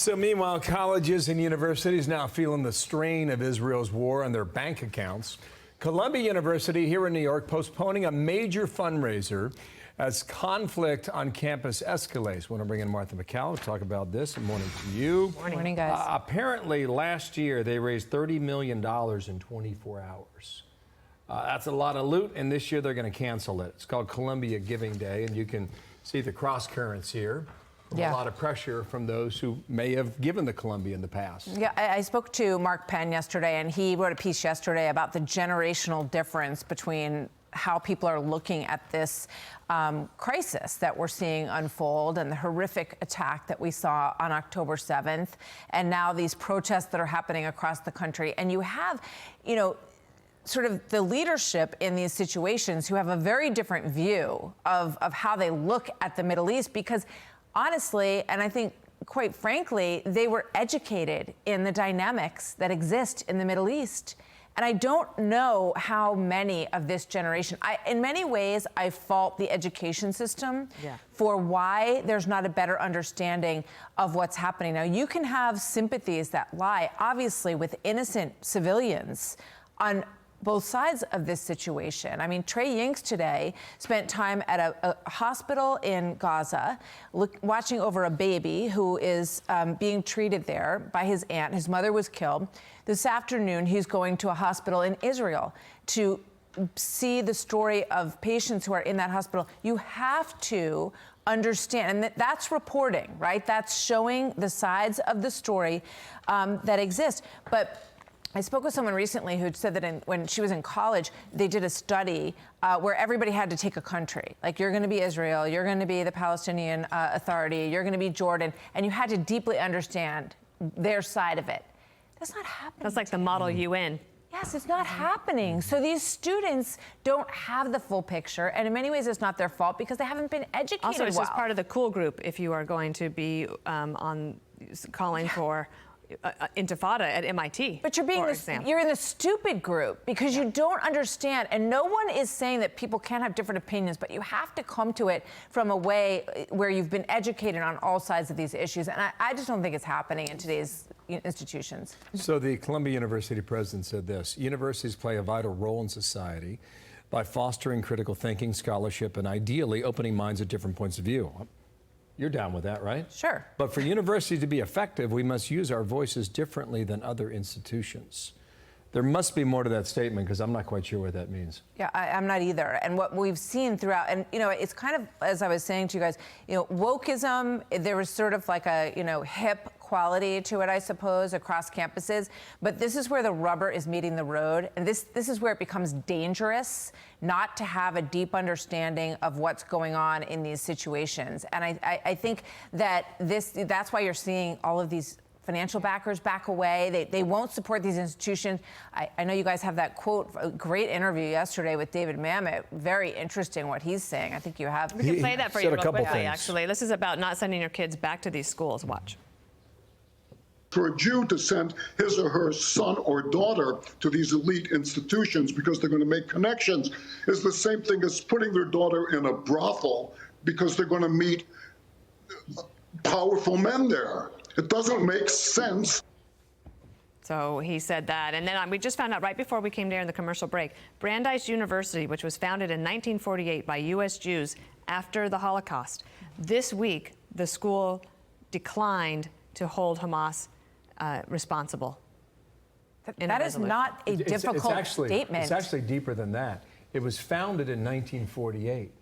So meanwhile, colleges and universities now feeling the strain of Israel's war on their bank accounts. Columbia University here in New York postponing a major fundraiser as conflict on campus escalates. I want to bring in Martha MacCallum to talk about this. Good morning to you. Morning, guys. Apparently, last year they raised $30 million in 24 hours. That's a lot of loot, and this year they're going to cancel it. It's called Columbia Giving Day, and you can see the cross currents here. A lot of pressure from those who may have given to Columbia in the past. Yeah, I spoke to Mark Penn yesterday, and he wrote a piece yesterday about the generational difference between how people are looking at this crisis that we're seeing unfold and the horrific attack that we saw on October 7th, and now these protests that are happening across the country. And you have, sort of the leadership in these situations who have a very different view of how they look at the Middle East, because honestly, and I think quite frankly, they were educated in the dynamics that exist in the Middle East. And I don't know how many of this generation, in many ways, I fault the education system for why there's not a better understanding of what's happening. Now, you can have sympathies that lie, obviously, with innocent civilians on both sides of this situation. I mean, Trey Yingst today spent time at a hospital in Gaza, watching over a baby who is being treated there by his aunt. His mother was killed. This afternoon, he's going to a hospital in Israel to see the story of patients who are in that hospital. You have to understand, and that's reporting, right? That's showing the sides of the story that exist. But I spoke with someone recently who said that when she was in college, they did a study where everybody had to take a country. Like, you're going to be Israel, you're going to be the Palestinian Authority, you're going to be Jordan, and you had to deeply understand their side of it. That's not happening. That's like the Model UN. Yes, it's not happening. So these students don't have the full picture, and in many ways it's not their fault because they haven't been educated Also, it's well. just part of the cool group if you are going to be calling for intifada at MIT. But you're in the stupid group because you don't understand, and no one is saying that people can't have different opinions, but you have to come to it from a way where you've been educated on all sides of these issues, and I just don't think it's happening in today's institutions. So the Columbia University president said this: universities play a vital role in society by fostering critical thinking, scholarship, and ideally opening minds at different points of view. You're down with that, right? Sure. But for universities to be effective, we must use our voices differently than other institutions. There must be more to that statement, because I'm not quite sure what that means. Yeah, I'm not either. And what we've seen throughout, and it's kind of, as I was saying to you guys, wokeism, there was sort of like a, hip quality to it, I suppose, across campuses. But this is where the rubber is meeting the road. And this is where it becomes dangerous not to have a deep understanding of what's going on in these situations. And I think that that's why you're seeing all of these financial backers back away. They won't support these institutions. I know you guys have that quote, a great interview yesterday with David Mamet. Very interesting what he's saying. I think you have. We can play that for you real quickly, actually. This is about not sending your kids back to these schools. Watch. For a Jew to send his or her son or daughter to these elite institutions because they're going to make connections is the same thing as putting their daughter in a brothel because they're going to meet powerful men there. It doesn't make sense. So he said that. And then we just found out right before we came there in the commercial break, Brandeis University, which was founded in 1948 by U.S. Jews after the Holocaust, this week the school declined to hold Hamas responsible. That is not a difficult statement. It's actually deeper than that. It was founded in 1948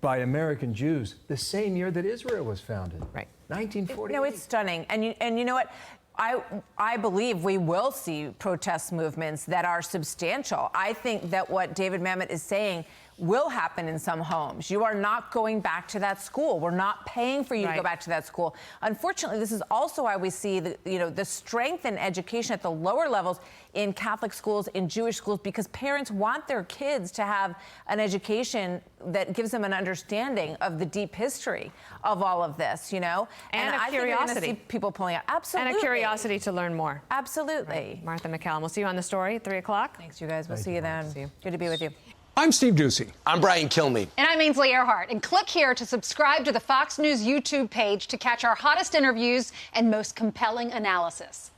by American Jews, the same year that Israel was founded. Right. 1948. No, it's stunning. And you know what? I believe we will see protest movements that are substantial. I think that what David Mamet is saying will happen in some homes. You are not going back to that school. We're not paying for you to go back to that school. Unfortunately, this is also why we see the strength in education at the lower levels in Catholic schools, in Jewish schools, because parents want their kids to have an education that gives them an understanding of the deep history of all of this, And a curiosity. Think you're gonna see people pulling out. Absolutely. And a curiosity to learn more. Absolutely. Martha MacCallum. We'll see you on The Story at 3 o'clock. Thanks, you guys. We'll see you then. Good to be with you. I'm Steve Ducey. I'm Brian Kilmeade. And I'm Ainsley Earhart. And click here to subscribe to the Fox News YouTube page to catch our hottest interviews and most compelling analysis.